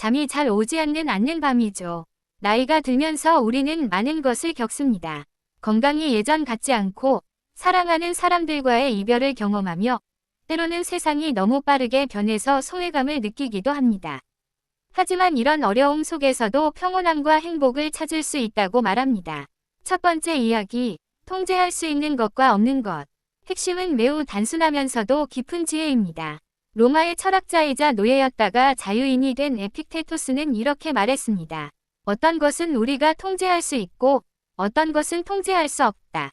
잠이 잘 오지 않는 밤이죠. 나이가 들면서 우리는 많은 것을 겪습니다. 건강이 예전 같지 않고 사랑하는 사람들과의 이별을 경험하며 때로는 세상이 너무 빠르게 변해서 소외감을 느끼기도 합니다. 하지만 이런 어려움 속에서도 평온함과 행복을 찾을 수 있다고 말합니다. 첫 번째 이야기, 통제할 수 있는 것과 없는 것. 핵심은 매우 단순하면서도 깊은 지혜입니다. 로마의 철학자이자 노예였다가 자유인이 된 에픽테토스는 이렇게 말했습니다. 어떤 것은 우리가 통제할 수 있고 어떤 것은 통제할 수 없다.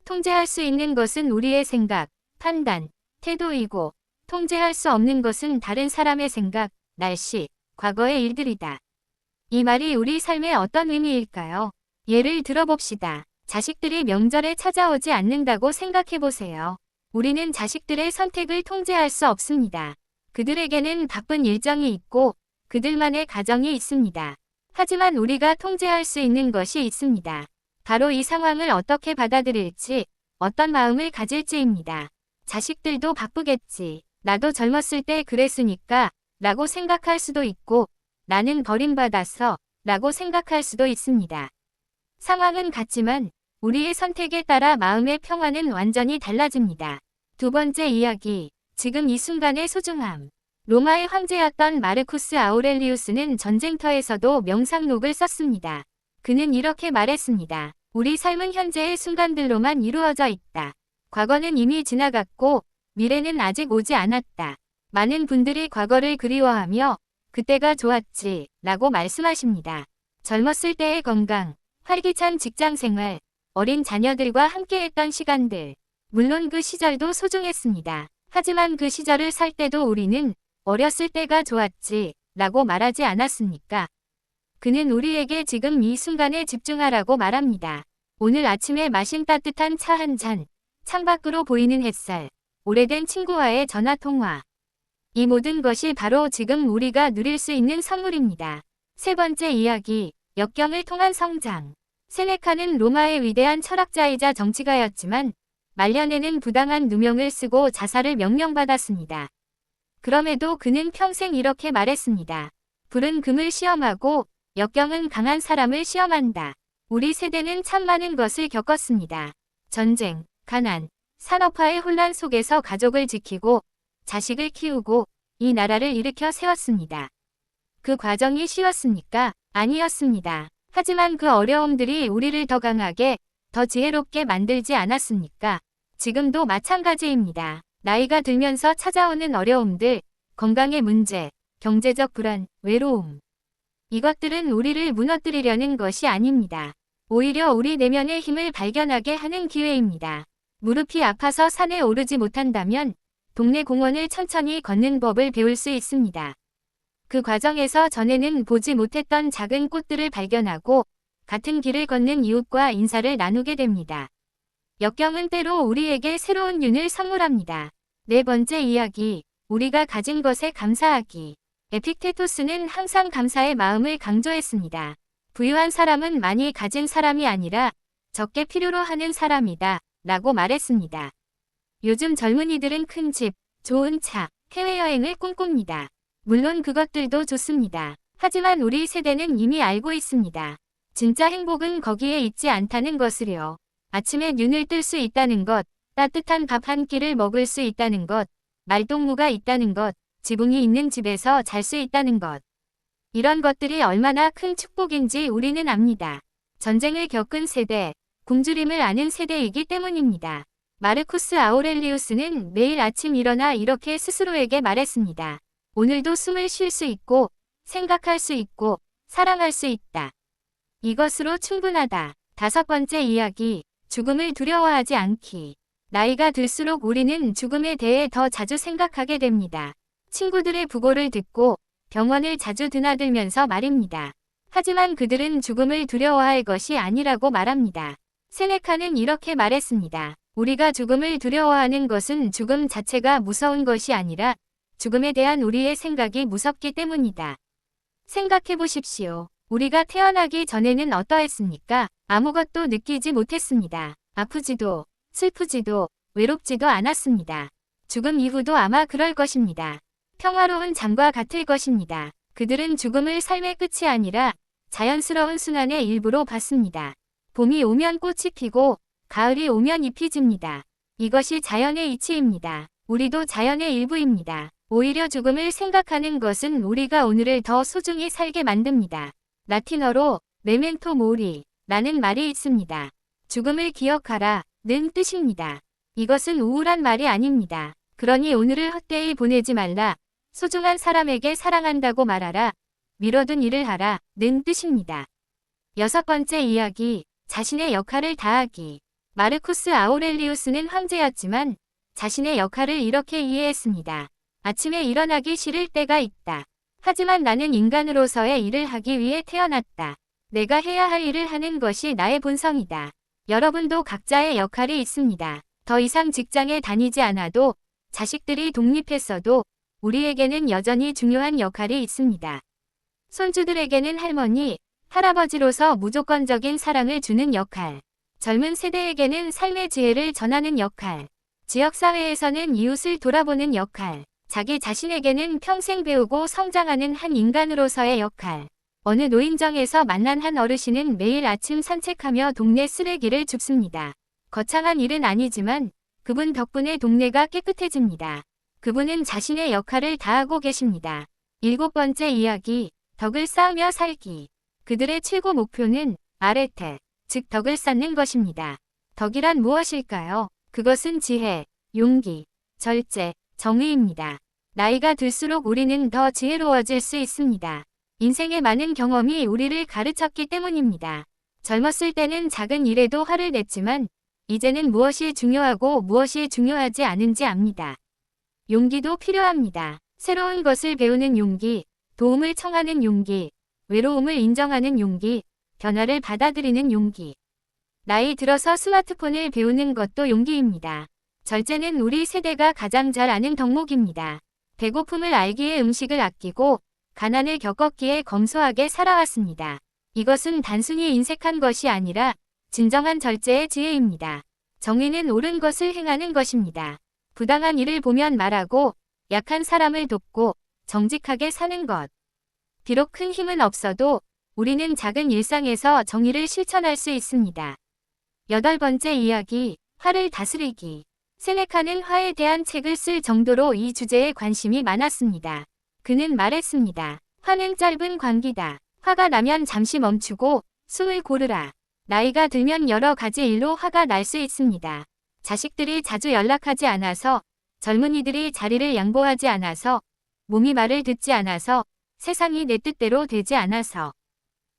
통제할 수 있는 것은 우리의 생각, 판단, 태도이고 통제할 수 없는 것은 다른 사람의 생각, 날씨, 과거의 일들이다. 이 말이 우리 삶에 어떤 의미일까요? 예를 들어봅시다. 자식들이 명절에 찾아오지 않는다고 생각해보세요. 우리는 자식들의 선택을 통제할 수 없습니다. 그들에게는 바쁜 일정이 있고 그들만의 가정이 있습니다. 하지만 우리가 통제할 수 있는 것이 있습니다. 바로 이 상황을 어떻게 받아들일지, 어떤 마음을 가질지입니다. 자식들도 바쁘겠지. 나도 젊었을 때 그랬으니까 라고 생각할 수도 있고 나는 버림받았어 라고 생각할 수도 있습니다. 상황은 같지만 우리의 선택에 따라 마음의 평화는 완전히 달라집니다. 두 번째 이야기, 지금 이 순간의 소중함. 로마의 황제였던 마르쿠스 아우렐리우스는 전쟁터에서도 명상록을 썼습니다. 그는 이렇게 말했습니다. 우리 삶은 현재의 순간들로만 이루어져 있다. 과거는 이미 지나갔고 미래는 아직 오지 않았다. 많은 분들이 과거를 그리워하며 그때가 좋았지 라고 말씀하십니다. 젊었을 때의 건강, 활기찬 직장생활, 어린 자녀들과 함께했던 시간들. 물론 그 시절도 소중했습니다. 하지만 그 시절을 살 때도 우리는 어렸을 때가 좋았지 라고 말하지 않았습니까? 그는 우리에게 지금 이 순간에 집중하라고 말합니다. 오늘 아침에 마신 따뜻한 차 한 잔, 창밖으로 보이는 햇살, 오래된 친구와의 전화통화. 이 모든 것이 바로 지금 우리가 누릴 수 있는 선물입니다. 세 번째 이야기, 역경을 통한 성장. 세네카는 로마의 위대한 철학자이자 정치가였지만 말년에는 부당한 누명을 쓰고 자살을 명령받았습니다. 그럼에도 그는 평생 이렇게 말했습니다. 불은 금을 시험하고 역경은 강한 사람을 시험한다. 우리 세대는 참 많은 것을 겪었습니다. 전쟁, 가난, 산업화의 혼란 속에서 가족을 지키고 자식을 키우고 이 나라를 일으켜 세웠습니다. 그 과정이 쉬웠습니까? 아니었습니다. 하지만 그 어려움들이 우리를 더 강하게, 더 지혜롭게 만들지 않았습니까? 지금도 마찬가지입니다. 나이가 들면서 찾아오는 어려움들, 건강의 문제, 경제적 불안, 외로움. 이것들은 우리를 무너뜨리려는 것이 아닙니다. 오히려 우리 내면의 힘을 발견하게 하는 기회입니다. 무릎이 아파서 산에 오르지 못한다면 동네 공원을 천천히 걷는 법을 배울 수 있습니다. 그 과정에서 전에는 보지 못했던 작은 꽃들을 발견하고 같은 길을 걷는 이웃과 인사를 나누게 됩니다. 역경은 때로 우리에게 새로운 윤을 선물합니다. 네 번째 이야기, 우리가 가진 것에 감사하기. 에픽테토스는 항상 감사의 마음을 강조했습니다. 부유한 사람은 많이 가진 사람이 아니라 적게 필요로 하는 사람이다 라고 말했습니다. 요즘 젊은이들은 큰 집, 좋은 차, 해외여행을 꿈꿉니다. 물론 그것들도 좋습니다. 하지만 우리 세대는 이미 알고 있습니다. 진짜 행복은 거기에 있지 않다는 것을요. 아침에 눈을 뜰 수 있다는 것, 따뜻한 밥 한 끼를 먹을 수 있다는 것, 말동무가 있다는 것, 지붕이 있는 집에서 잘 수 있다는 것. 이런 것들이 얼마나 큰 축복인지 우리는 압니다. 전쟁을 겪은 세대, 굶주림을 아는 세대이기 때문입니다. 마르쿠스 아우렐리우스는 매일 아침 일어나 이렇게 스스로에게 말했습니다. 오늘도 숨을 쉴 수 있고, 생각할 수 있고, 사랑할 수 있다. 이것으로 충분하다. 다섯 번째 이야기, 죽음을 두려워하지 않기. 나이가 들수록 우리는 죽음에 대해 더 자주 생각하게 됩니다. 친구들의 부고를 듣고 병원을 자주 드나들면서 말입니다. 하지만 그들은 죽음을 두려워할 것이 아니라고 말합니다. 세네카는 이렇게 말했습니다. 우리가 죽음을 두려워하는 것은 죽음 자체가 무서운 것이 아니라 죽음에 대한 우리의 생각이 무섭기 때문이다. 생각해 보십시오. 우리가 태어나기 전에는 어떠했습니까? 아무것도 느끼지 못했습니다. 아프지도, 슬프지도, 외롭지도 않았습니다. 죽음 이후도 아마 그럴 것입니다. 평화로운 잠과 같을 것입니다. 그들은 죽음을 삶의 끝이 아니라 자연스러운 순환의 일부로 봤습니다. 봄이 오면 꽃이 피고 가을이 오면 잎이 집니다. 이것이 자연의 이치입니다. 우리도 자연의 일부입니다. 오히려 죽음을 생각하는 것은 우리가 오늘을 더 소중히 살게 만듭니다. 라틴어로 메멘토 모리 라는 말이 있습니다. 죽음을 기억하라 는 뜻입니다. 이것은 우울한 말이 아닙니다. 그러니 오늘을 헛되이 보내지 말라. 소중한 사람에게 사랑한다고 말하라. 미뤄둔 일을 하라 는 뜻입니다. 6번째 이야기, 자신의 역할을 다하기. 마르쿠스 아우렐리우스는 황제였지만 자신의 역할을 이렇게 이해했습니다. 아침에 일어나기 싫을 때가 있다. 하지만 나는 인간으로서의 일을 하기 위해 태어났다. 내가 해야 할 일을 하는 것이 나의 본성이다. 여러분도 각자의 역할이 있습니다. 더 이상 직장에 다니지 않아도 자식들이 독립했어도 우리에게는 여전히 중요한 역할이 있습니다. 손주들에게는 할머니, 할아버지로서 무조건적인 사랑을 주는 역할, 젊은 세대에게는 삶의 지혜를 전하는 역할, 지역사회에서는 이웃을 돌아보는 역할, 자기 자신에게는 평생 배우고 성장하는 한 인간으로서의 역할. 어느 노인정에서 만난 한 어르신은 매일 아침 산책하며 동네 쓰레기를 줍습니다. 거창한 일은 아니지만 그분 덕분에 동네가 깨끗해집니다. 그분은 자신의 역할을 다하고 계십니다. 7번째 이야기, 덕을 쌓으며 살기. 그들의 최고 목표는 아레테, 즉 덕을 쌓는 것입니다. 덕이란 무엇일까요? 그것은 지혜, 용기, 절제, 정의입니다. 나이가 들수록 우리는 더 지혜로워질 수 있습니다. 인생의 많은 경험이 우리를 가르쳤기 때문입니다. 젊었을 때는 작은 일에도 화를 냈지만 이제는 무엇이 중요하고 무엇이 중요하지 않은지 압니다. 용기도 필요합니다. 새로운 것을 배우는 용기, 도움을 청하는 용기, 외로움을 인정하는 용기, 변화를 받아들이는 용기. 나이 들어서 스마트폰을 배우는 것도 용기입니다. 절제는 우리 세대가 가장 잘 아는 덕목입니다. 배고픔을 알기에 음식을 아끼고 가난을 겪었기에 검소하게 살아왔습니다. 이것은 단순히 인색한 것이 아니라 진정한 절제의 지혜입니다. 정의는 옳은 것을 행하는 것입니다. 부당한 일을 보면 말하고 약한 사람을 돕고 정직하게 사는 것. 비록 큰 힘은 없어도 우리는 작은 일상에서 정의를 실천할 수 있습니다. 8번째 이야기, 화를 다스리기. 세네카는 화에 대한 책을 쓸 정도로 이 주제에 관심이 많았습니다. 그는 말했습니다. 화는 짧은 광기다. 화가 나면 잠시 멈추고 숨을 고르라. 나이가 들면 여러 가지 일로 화가 날 수 있습니다. 자식들이 자주 연락하지 않아서, 젊은이들이 자리를 양보하지 않아서, 몸이 말을 듣지 않아서, 세상이 내 뜻대로 되지 않아서.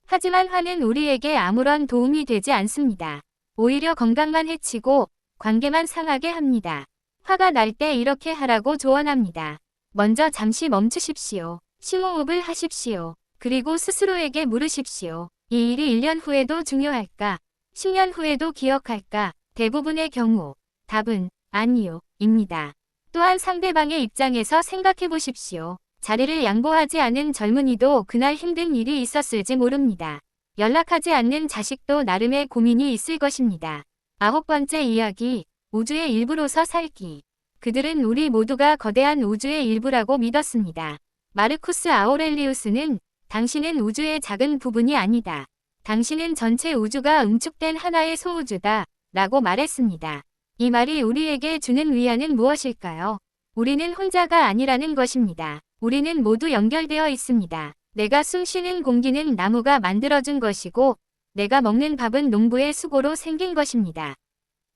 하지만 화는 우리에게 아무런 도움이 되지 않습니다. 오히려 건강만 해치고 관계만 상하게 합니다. 화가 날 때 이렇게 하라고 조언합니다. 먼저 잠시 멈추십시오. 심호흡을 하십시오. 그리고 스스로에게 물으십시오. 이 일이 1년 후에도 중요할까? 10년 후에도 기억할까? 대부분의 경우 답은 아니요, 입니다. 또한 상대방의 입장에서 생각해 보십시오. 자리를 양보하지 않은 젊은이도 그날 힘든 일이 있었을지 모릅니다. 연락하지 않는 자식도 나름의 고민이 있을 것입니다. 9번째 이야기, 우주의 일부로서 살기. 그들은 우리 모두가 거대한 우주의 일부라고 믿었습니다. 마르쿠스 아우렐리우스는 당신은 우주의 작은 부분이 아니다. 당신은 전체 우주가 응축된 하나의 소우주다 라고 말했습니다. 이 말이 우리에게 주는 위안은 무엇일까요? 우리는 혼자가 아니라는 것입니다. 우리는 모두 연결되어 있습니다. 내가 숨쉬는 공기는 나무가 만들어준 것이고 내가 먹는 밥은 농부의 수고로 생긴 것입니다.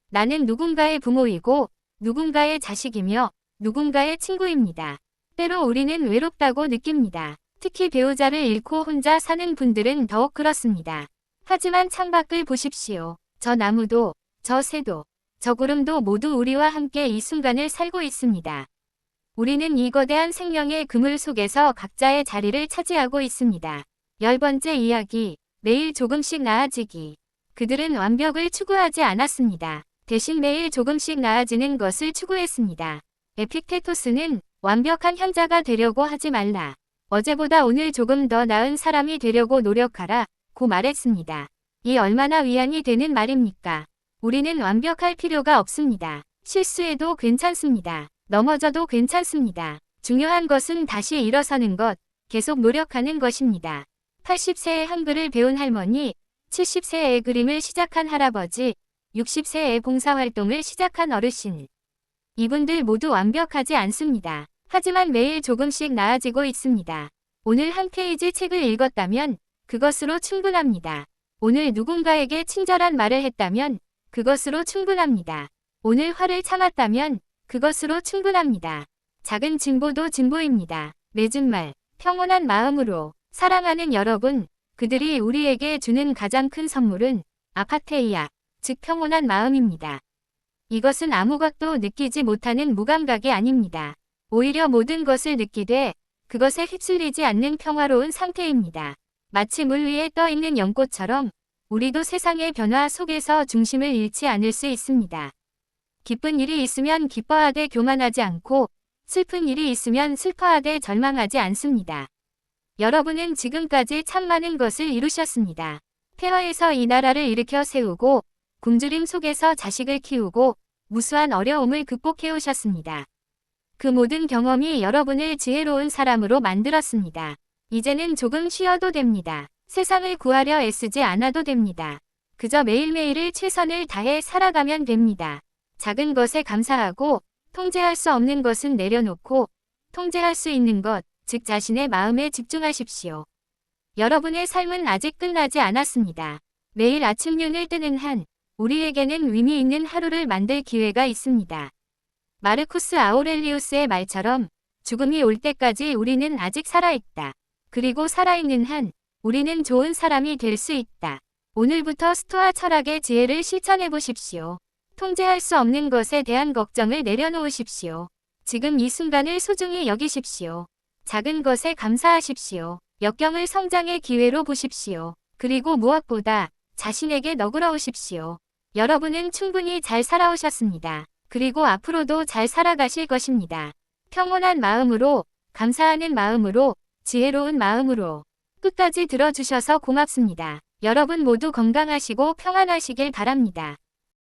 나는 누군가의 부모이고 누군가의 자식이며 누군가의 친구입니다. 때로 우리는 외롭다고 느낍니다. 특히 배우자를 잃고 혼자 사는 분들은 더욱 그렇습니다. 하지만 창밖을 보십시오. 저 나무도, 저 새도, 저 구름도 모두 우리와 함께 이 순간을 살고 있습니다. 우리는 이 거대한 생명의 그물 속에서 각자의 자리를 차지하고 있습니다. 10번째 이야기, 매일 조금씩 나아지기. 그들은 완벽을 추구하지 않았습니다. 대신 매일 조금씩 나아지는 것을 추구했습니다. 에픽테토스는 완벽한 현자가 되려고 하지 말라. 어제보다 오늘 조금 더 나은 사람이 되려고 노력하라 고 말했습니다. 이 얼마나 위안이 되는 말입니까? 우리는 완벽할 필요가 없습니다. 실수해도 괜찮습니다. 넘어져도 괜찮습니다. 중요한 것은 다시 일어서는 것, 계속 노력하는 것입니다. 80세에 한글을 배운 할머니, 70세에 그림을 시작한 할아버지, 60세에 봉사활동을 시작한 어르신. 이분들 모두 완벽하지 않습니다. 하지만 매일 조금씩 나아지고 있습니다. 오늘 한 페이지 책을 읽었다면 그것으로 충분합니다. 오늘 누군가에게 친절한 말을 했다면 그것으로 충분합니다. 오늘 화를 참았다면 그것으로 충분합니다. 작은 진보도 진보입니다. 맺은 말, 평온한 마음으로. 사랑하는 여러분, 그들이 우리에게 주는 가장 큰 선물은 아파테이아, 즉 평온한 마음입니다. 이것은 아무것도 느끼지 못하는 무감각이 아닙니다. 오히려 모든 것을 느끼되 그것에 휩쓸리지 않는 평화로운 상태입니다. 마치 물 위에 떠 있는 연꽃처럼 우리도 세상의 변화 속에서 중심을 잃지 않을 수 있습니다. 기쁜 일이 있으면 기뻐하되 교만하지 않고 슬픈 일이 있으면 슬퍼하되 절망하지 않습니다. 여러분은 지금까지 참 많은 것을 이루셨습니다. 폐허에서 이 나라를 일으켜 세우고 굶주림 속에서 자식을 키우고 무수한 어려움을 극복해 오셨습니다. 그 모든 경험이 여러분을 지혜로운 사람으로 만들었습니다. 이제는 조금 쉬어도 됩니다. 세상을 구하려 애쓰지 않아도 됩니다. 그저 매일매일을 최선을 다해 살아가면 됩니다. 작은 것에 감사하고 통제할 수 없는 것은 내려놓고 통제할 수 있는 것, 즉 자신의 마음에 집중하십시오. 여러분의 삶은 아직 끝나지 않았습니다. 매일 아침 눈을 뜨는 한 우리에게는 의미 있는 하루를 만들 기회가 있습니다. 마르쿠스 아우렐리우스의 말처럼 죽음이 올 때까지 우리는 아직 살아있다. 그리고 살아있는 한 우리는 좋은 사람이 될 수 있다. 오늘부터 스토아 철학의 지혜를 실천해 보십시오. 통제할 수 없는 것에 대한 걱정을 내려놓으십시오. 지금 이 순간을 소중히 여기십시오. 작은 것에 감사하십시오. 역경을 성장의 기회로 보십시오. 그리고 무엇보다 자신에게 너그러우십시오. 여러분은 충분히 잘 살아오셨습니다. 그리고 앞으로도 잘 살아가실 것입니다. 평온한 마음으로, 감사하는 마음으로, 지혜로운 마음으로 끝까지 들어주셔서 고맙습니다. 여러분 모두 건강하시고 평안하시길 바랍니다.